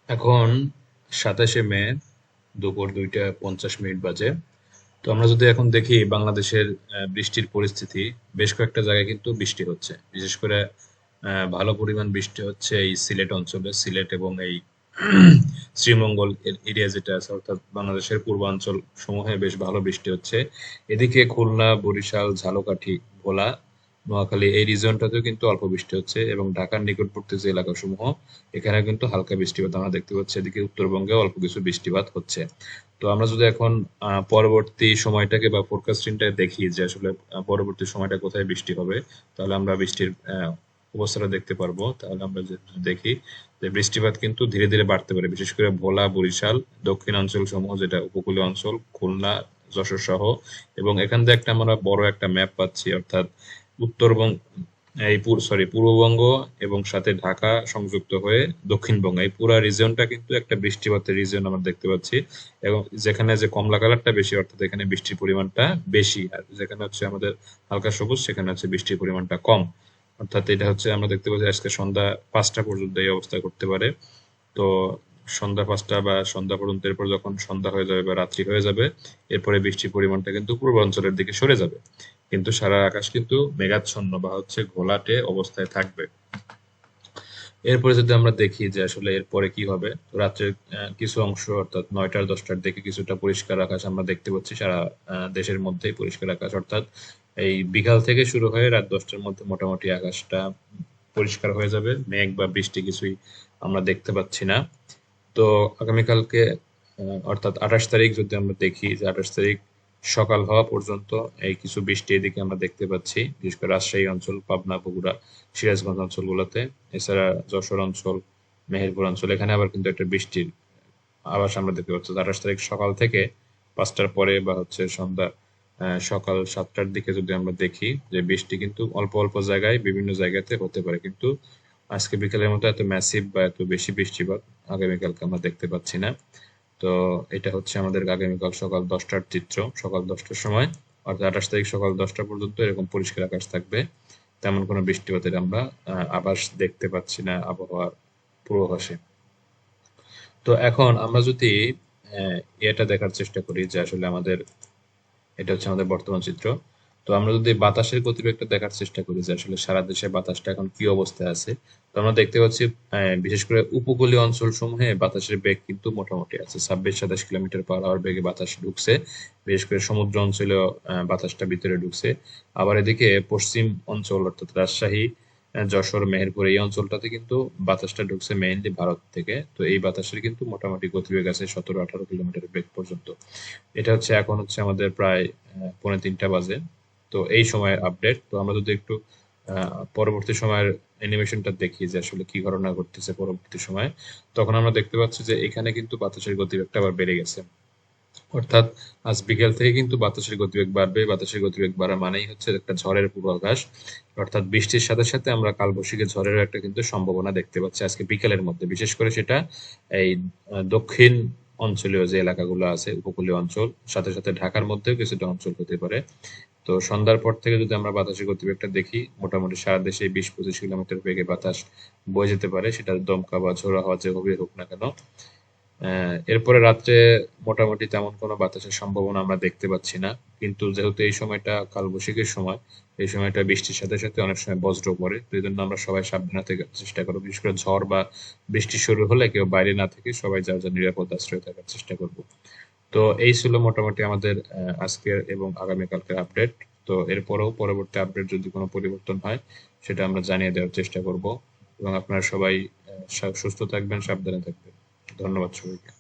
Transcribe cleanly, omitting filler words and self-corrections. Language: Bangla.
এখন 27শে মে দুপুর 2টা 50 মিনিট বাজে। তো আমরা যদি এখন দেখি বাংলাদেশের বৃষ্টির পরিস্থিতি, বেশ কয়েকটা জায়গায় কিন্তু বৃষ্টি হচ্ছে। বিশেষ করে ভালো পরিমাণ বৃষ্টি হচ্ছে এই সিলেট অঞ্চলে, সিলেট এবং এই শ্রীমঙ্গল এরিয়া যেটা আছে, অর্থাৎ বাংলাদেশের পূর্বাঞ্চল সমূহে বেশ ভালো বৃষ্টি হচ্ছে। এদিকে খুলনা, বরিশাল, ঝালকাঠি, ভোলা, নোয়াখালী এই রিজনটাতেও কিন্তু অল্প বৃষ্টি হচ্ছে, এবং ঢাকার নিকটবর্তী যে এলাকাসমূহ এখানে কিন্তু হালকা বৃষ্টিপাত আমরা দেখতে পাচ্ছি। এদিকে উত্তরবঙ্গে অল্প কিছু বৃষ্টিপাত হচ্ছে। তো আমরা যদি এখন পরবর্তী সময়টাকে বা ফোরকাস্টিংটা দেখি যে আসলে পরবর্তী সময়টা কোথায় বৃষ্টি হবে, তাহলে আমরা বৃষ্টির অবস্থাটা দেখতে পারবো। তাহলে আমরা যদি দেখি যে বৃষ্টিপাত কিন্তু ধীরে ধীরে বাড়তে পারে, বিশেষ করে ভোলা, বরিশাল, দক্ষিণাঞ্চল সমূহ যেটা উপকূলীয় অঞ্চল, খুলনা, যশোর সহ। এবং এখান থেকে আমরা বড় একটা ম্যাপ পাচ্ছি, অর্থাৎ উত্তরবঙ্গ, পূর্ববঙ্গ এবং সাথে ঢাকা সংযুক্ত হয়ে দক্ষিণবঙ্গ, এই পুরা রিজিয়নটা কিন্তু একটা বৃষ্টিপাতের রিজিয়ন আমরা দেখতে পাচ্ছি। এবং যেখানে যে কমলা কালারটা বেশি, অর্থাৎ এখানে বৃষ্টির পরিমাণটা বেশি, আর যেখানে হচ্ছে আমাদের হালকা সবুজ সেখানে হচ্ছে বৃষ্টির পরিমাণটা কম। অর্থাৎ এটা হচ্ছে আমরা দেখতে পাচ্ছি আজকে সন্ধ্যা 5টা পর্যন্ত এই অবস্থা করতে পারে। তো সন্ধ্যা 5টা বা সন্ধ্যা পর্যন্ত, এরপর যখন সন্ধ্যা হয়ে যাবে বা রাত্রি হয়ে যাবে, এরপরে বৃষ্টির পরিমাণটা কিন্তু পূর্বাঞ্চলের দিকে সরে যাবে। কিন্তু সারা আকাশ কিন্তু মেঘাচ্ছন্ন বা হচ্ছে ঘোলাটে অবস্থায় থাকবে। এরপরে যদি আমরা দেখি যে আসলে এরপরে কি হবে, তো রাত্রের কিছু অংশ অর্থাৎ 9টা 10টার দিকে কিছুটা পরিষ্কার আকাশ আমরা দেখতে পাচ্ছি সারা দেশের মধ্যেই পরিষ্কার আকাশ। অর্থাৎ এই বিকাল থেকে শুরু হয়ে রাত 10টার মধ্যে মোটামুটি আকাশটা পরিষ্কার হয়ে যাবে, মেঘ বা বৃষ্টি কিছুই আমরা দেখতে পাচ্ছি না। তো আগামীকালকে অর্থাৎ 28 তারিখ যদি আমরা দেখি যে 28 তারিখ সকাল হওয়া পর্যন্ত এই কিছু বৃষ্টি এদিকে আমরা দেখতে পাচ্ছি, বিশেষ করে রাজশাহী অঞ্চল, পাবনা, বগুড়া, সিরাজগঞ্জ অঞ্চলগুলোতে। এছাড়া যশোর অঞ্চল, মেহেরপুর অঞ্চল, এখানে আবার কিন্তু একটা বৃষ্টির আভাস আমরা দেখতে পাচ্ছি। 28 তারিখ সকাল থেকে 5টার পরে বা হচ্ছে সন্ধ্যা সকাল 7টার দিকে যদি আমরা দেখি যে বৃষ্টি কিন্তু অল্প অল্প জায়গায় বিভিন্ন জায়গাতে হতে পারে, কিন্তু আজকে বিকেলের মতো এত ম্যাসিভ বা এত বেশি বৃষ্টিপাত আগামীকালকে আমরা দেখতে পাচ্ছি না। তো এটা হচ্ছে আমাদের আগামীকাল সকাল 10টার চিত্র। সকাল 10টার সময়, অর্থাৎ 28 তারিখ সকাল 10টা পর্যন্ত এরকম পরিষ্কার আকাশ থাকবে। তেমন কোনো বৃষ্টিপাতের আমরা আভাস দেখতে পাচ্ছি না আবহাওয়ার পূর্বাভাসে। তো এখন আমরা যদি এটা দেখার চেষ্টা করি যে আসলে আমাদের, এটা হচ্ছে আমাদের বর্তমান চিত্র। তো আমরা যদি বাতাসের গতিবেগটা দেখার চেষ্টা করি যে আসলে সারা দেশে বাতাসটা এখন কি অবস্থায় আছে, তো আমরা দেখতে পাচ্ছি বিশেষ করে উপকূলীয় অঞ্চল সমূহে বাতাসের বেগ কিন্তু মোটামুটি আছে, 26-27 কিলোমিটার/আওয়ার বেগে বাতাস ঢুকছে। বিশেষ করে সমুদ্র অঞ্চলেও বাতাসটা ভিতরে ঢুকছে। আবার এদিকে পশ্চিম অঞ্চল অর্থাৎ রাজশাহী, যশোর, মেহেরপুর এই অঞ্চলটাতে কিন্তু বাতাসটা ঢুকছে মেইনলি ভারত থেকে। তো এই বাতাসের কিন্তু মোটামুটি গতিবেগ আছে 17-18 কিলোমিটার বেগ পর্যন্ত। এটা হচ্ছে এখন হচ্ছে আমাদের প্রায় পৌনে 3টা বাজে। তো এই সময়ের আপডেট। তো আমরা যদি একটু পরবর্তী সময়ের অ্যানিমেশনটা দেখি যে আসলে কি ঘটনা ঘটতেছে পরবর্তী সময়ে, তখন আমরা দেখতে পাচ্ছি যে এখানে কিন্তু বাতাসের গতিবেগটা আবার বেড়ে গেছে। অর্থাৎ আজ বিকেল থেকে কিন্তু বাতাসের গতিবেগ বাড়বে। বাতাসের গতিবেগ বাড়া মানেই হচ্ছে একটা ঝড়ের পূর্বাভাস। অর্থাৎ বৃষ্টির সাথে সাথে আমরা কালবৈশাখী ঝড়েরও একটা কিন্তু সম্ভাবনা দেখতে পাচ্ছি আজকে বিকেলের মধ্যে। বিশেষ করে সেটা এই দক্ষিণ অঞ্চলীয় যে এলাকাগুলো আছে, উপকূলীয় অঞ্চল, সাথে সাথে ঢাকার মধ্যেও কিছুটা অঞ্চল হতে পারে। তো সন্ধ্যার পর থেকে যদি আমরা বাতাসের গতিবেগটা দেখি, মোটামুটি সারা দেশে 20-25 কিলোমিটার বেগে বাতাস বয়ে যেতে পারে, সেটা দমকা বা ঝোড়ো হাওয়া যেভাবেই হোক না কেন। এরপরে রাত্রে মোটামুটি তেমন কোনো বাতাসের সম্ভাবনা আমরা দেখতে পাচ্ছি না। কিন্তু যেহেতু এই সময়টা কালবৈশাখীর সময়, এই সময়টা বৃষ্টির সাথে সাথে অনেক সময় বজ্র পড়ে। তো এই জন্য আমরা সবাই সাবধানে থাকার চেষ্টা করবো। বিশেষ করে ঝড় বা বৃষ্টি শুরু হলে কেউ বাইরে না থেকে সবাই যার যার নিরাপদ আশ্রয়ে থাকার চেষ্টা করব। তো এই ছিল মোটামুটি আমাদের আজকের এবং আগামীকালকের আপডেট। তো এরপরেও পরবর্তী আপডেট যদি কোনো পরিবর্তন হয় সেটা আমরা জানিয়ে দেওয়ার চেষ্টা করব। এবং আপনারা সবাই সুস্থ থাকবেন, সাবধানে থাকবেন। ধন্যবাদ সবাইকে।